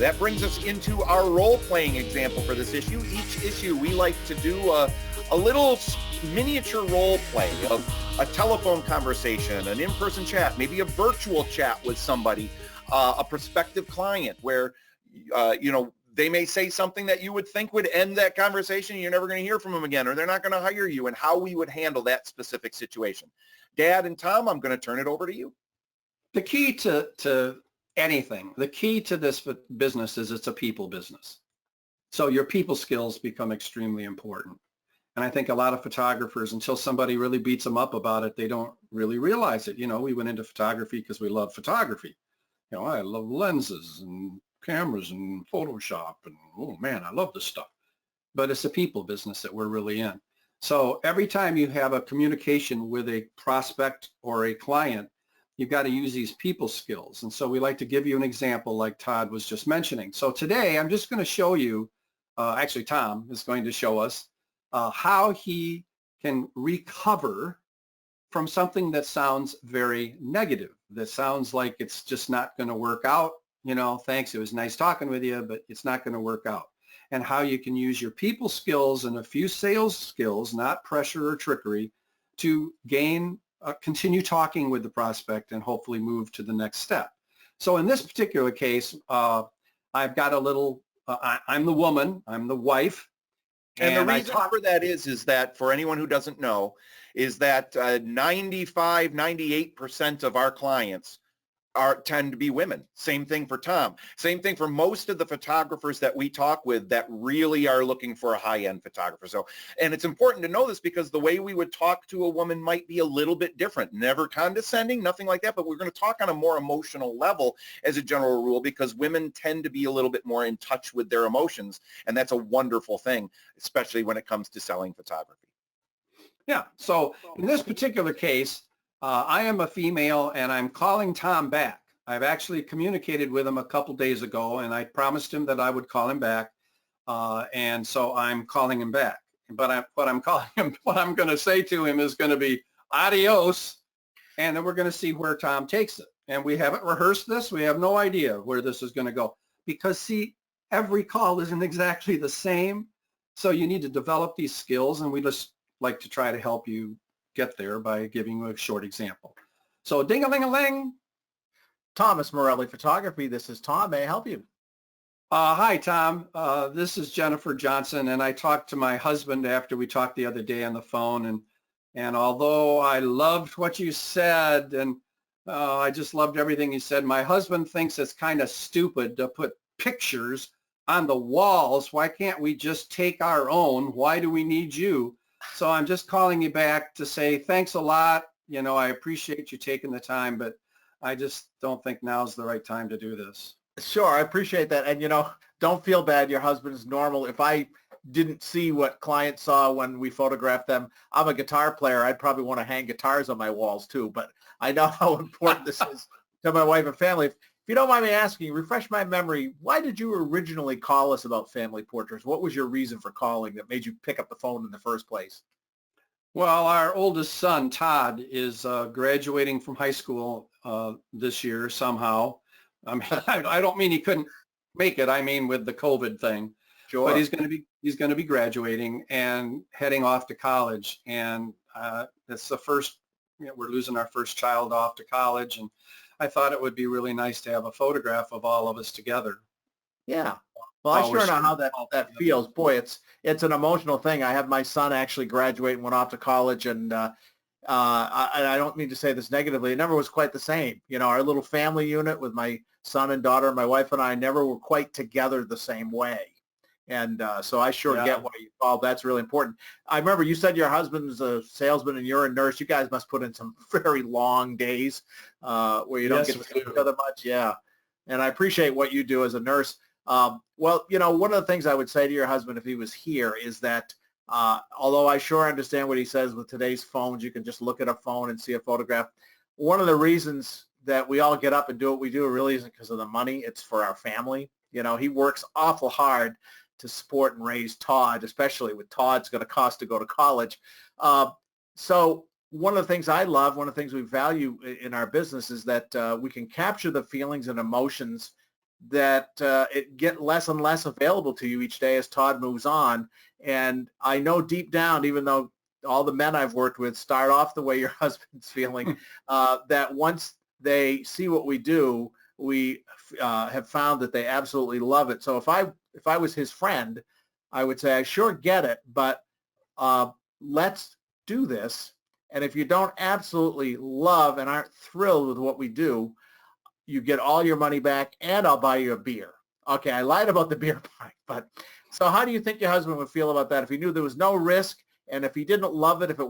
That brings us into our role-playing example for this issue. Each issue, we like to do a little miniature role play of a telephone conversation, an in-person chat, maybe a virtual chat with somebody, a prospective client where, they may say something that you would think would end that conversation. You're never going to hear from them again, or they're not going to hire you, and how we would handle that specific situation. Dad and Tom, I'm going to turn it over to you. The key to anything, the key to this business is it's a people business. So your people skills become extremely important. And I think a lot of photographers, until somebody really beats them up about it, they don't really realize it. We went into photography because we love photography. I love lenses and cameras and Photoshop, and oh man, I love this stuff. But it's a people business that we're really in. So every time you have a communication with a prospect or a client, you've got to use these people skills. And so we like to give you an example like Todd was just mentioning. So today I'm just going to show you, actually Tom is going to show us how he can recover from something that sounds very negative, that sounds like it's just not going to work out. Thanks, it was nice talking with you, but it's not going to work out. And how you can use your people skills and a few sales skills, not pressure or trickery, to continue talking with the prospect and hopefully move to the next step. So in this particular case, I've got a little, I'm the woman, I'm the wife. And the reason for that is that, for anyone who doesn't know, is that 95, 98% of our clients tend to be women. Same thing for Tom. Same thing for most of the photographers that we talk with that really are looking for a high-end photographer. So, and it's important to know this because the way we would talk to a woman might be a little bit different. Never condescending, nothing like that, but we're going to talk on a more emotional level as a general rule, because women tend to be a little bit more in touch with their emotions, and that's a wonderful thing, especially when it comes to selling photography. Yeah, so in this particular case, I am a female and I'm calling Tom back. I've actually communicated with him a couple days ago, and I promised him that I would call him back. And so I'm calling him back. But what I'm going to say to him is going to be adios, and then we're going to see where Tom takes it. And we haven't rehearsed this. We have no idea where this is going to go, because see, every call isn't exactly the same. So you need to develop these skills, and we just like to try to help you get there by giving you a short example. So ding-a-ling-a-ling. Thomas Morelli Photography. This is Tom. May I help you? Hi, Tom. This is Jennifer Johnson, and I talked to my husband after we talked the other day on the phone, and although I loved what you said, and I just loved everything you said, my husband thinks it's kind of stupid to put pictures on the walls. Why can't we just take our own? Why do we need you? So I'm just calling you back to say thanks a lot. I appreciate you taking the time, but I just don't think now's the right time to do this. Sure, I appreciate that. And, don't feel bad. Your husband is normal. If I didn't see what clients saw when we photographed them, I'm a guitar player. I'd probably want to hang guitars on my walls too, but I know how important this is to my wife and family. If you don't mind me asking, refresh my memory, why did you originally call us about family portraits? What was your reason for calling that made you pick up the phone in the first place? Well, our oldest son, Todd, is graduating from high school this year somehow. I mean, I don't mean he couldn't make it. I mean, with the COVID thing. Sure. But he's going to be graduating and heading off to college. And it's the first, we're losing our first child off to college. And I thought it would be really nice to have a photograph of all of us together. Yeah. Well, I sure know how that feels. Boy, it's an emotional thing. I have my son actually graduate and went off to college, and I don't mean to say this negatively. It never was quite the same. Our little family unit with my son and daughter, my wife and I, never were quite together the same way. And so I sure get why you called. That's really important. I remember you said your husband's a salesman and you're a nurse. You guys must put in some very long days where you don't get to see each other much. Yeah. And I appreciate what you do as a nurse. Well, one of the things I would say to your husband if he was here is that although I sure understand what he says with today's phones, you can just look at a phone and see a photograph. One of the reasons that we all get up and do what we do really isn't because of the money. It's for our family. He works awful hard to support and raise Todd, especially with Todd's going to cost to go to college. So one of the things I love, one of the things we value in our business is that we can capture the feelings and emotions that it get less and less available to you each day as Todd moves on. And I know deep down, even though all the men I've worked with start off the way your husband's feeling, that once they see what we do, we have found that they absolutely love it. So if I was his friend, I would say, I sure get it, but let's do this. And if you don't absolutely love and aren't thrilled with what we do, you get all your money back and I'll buy you a beer. Okay, I lied about the beer part, but so how do you think your husband would feel about that if he knew there was no risk, and if he didn't love it, if it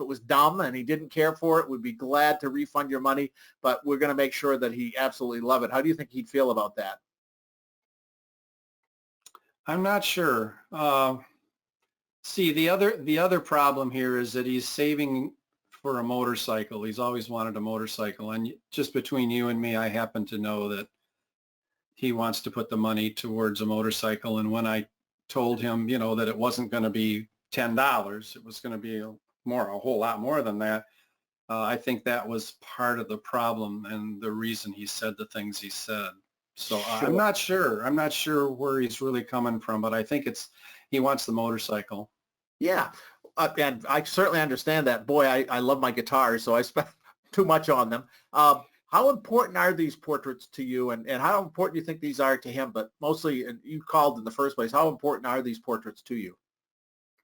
was dumb and he didn't care for it, would be glad to refund your money, but we're going to make sure that he absolutely love it. How do you think he'd feel about that? I'm not sure. See, the other problem here is that he's saving for a motorcycle. He's always wanted a motorcycle. And just between you and me, I happen to know that he wants to put the money towards a motorcycle. And when I told him, that it wasn't going to be $10, it was going to be a whole lot more than that, I think that was part of the problem and the reason he said the things he said. So Sure. I'm not sure. I'm not sure where he's really coming from, but I think he wants the motorcycle. Yeah, and I certainly understand that. Boy, I love my guitars, so I spend too much on them. How important are these portraits to you, and how important do you think these are to him? But mostly, and you called in the first place, how important are these portraits to you?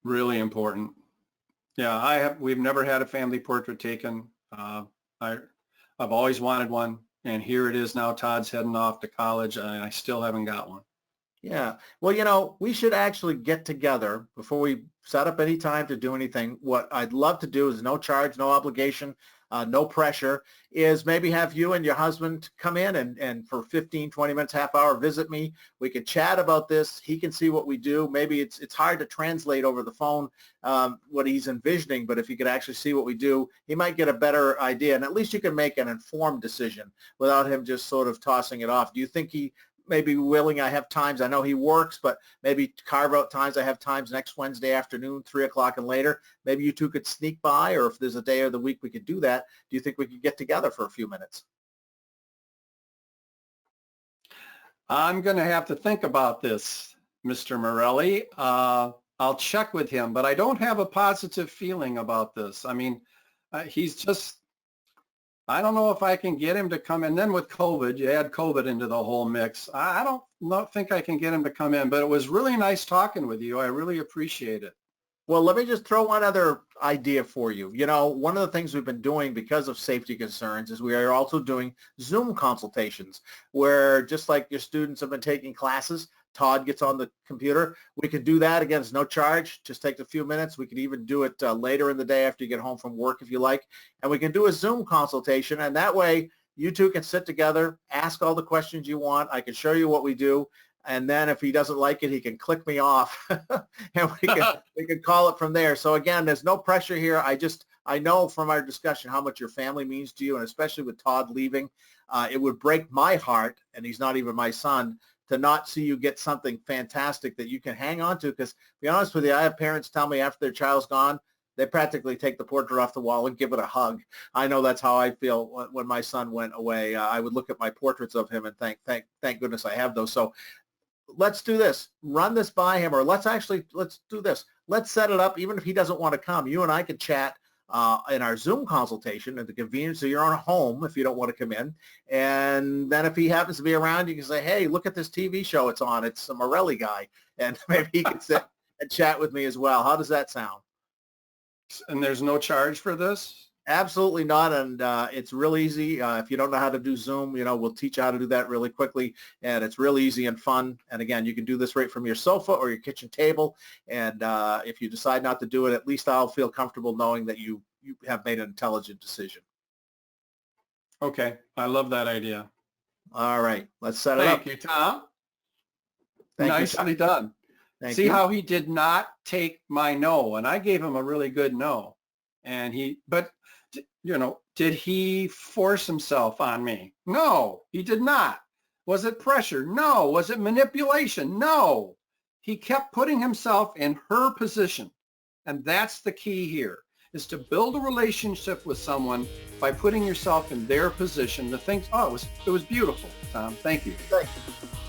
Really important. Yeah, we've never had a family portrait taken. I've always wanted one, and here it is now. Todd's heading off to college, and I still haven't got one. Yeah. Well, we should actually get together before we set up any time to do anything. What I'd love to do is no charge, no obligation, no pressure, is maybe have you and your husband come in and for 15, 20 minutes, half hour, visit me. We could chat about this. He can see what we do. Maybe it's hard to translate over the phone what he's envisioning, but if he could actually see what we do, he might get a better idea. And at least you can make an informed decision without him just sort of tossing it off. Do you think he may be willing? I have times, I know he works, but maybe carve out times. I have times next Wednesday afternoon, 3 o'clock and later. Maybe you two could sneak by, or if there's a day of the week we could do that. Do you think we could get together for a few minutes? I'm going to have to think about this, Mr. Morelli. I'll check with him, but I don't have a positive feeling about this. I mean, he's just, I don't know if I can get him to come in. Then with COVID, you add COVID into the whole mix. I don't think I can get him to come in, but it was really nice talking with you. I really appreciate it. Well, let me just throw one other idea for you. One of the things we've been doing because of safety concerns is we are also doing Zoom consultations where, just like your students have been taking classes, Todd gets on the computer. We could do that. Again, it's no charge. Just takes a few minutes. We could even do it later in the day after you get home from work if you like. And we can do a Zoom consultation. And that way you two can sit together, ask all the questions you want. I can show you what we do. And then if he doesn't like it, he can click me off and we can call it from there. So again, there's no pressure here. I know from our discussion how much your family means to you, and especially with Todd leaving, it would break my heart, and he's not even my son, to not see you get something fantastic that you can hang on to. Because to be honest with you, I have parents tell me after their child's gone, they practically take the portrait off the wall and give it a hug. I know that's how I feel when my son went away. I would look at my portraits of him and thank goodness I have those. So let's do this. Run this by him, or let's do this. Let's set it up. Even if he doesn't want to come, you and I could chat in our Zoom consultation at the convenience of your own home if you don't want to come in. And then if he happens to be around, you can say, hey, look at this TV show it's on. It's a Morelli guy. And maybe he can sit and chat with me as well. How does that sound? And there's no charge for this? Absolutely not, and it's real easy. If you don't know how to do Zoom, we'll teach you how to do that really quickly, and it's real easy and fun. And again, you can do this right from your sofa or your kitchen table, and if you decide not to do it, at least I'll feel comfortable knowing that you have made an intelligent decision. Okay, I love that idea. All right, let's set it up. Thank you, Tom. Nicely done. Thank See you. how he did not take my no, and I gave him a really good no. And did he force himself on me? No, he did not. Was it pressure? No. Was it manipulation? No. He kept putting himself in her position. And that's the key here, is to build a relationship with someone by putting yourself in their position to think, oh, it was beautiful, Tom. Thank you. Thank you.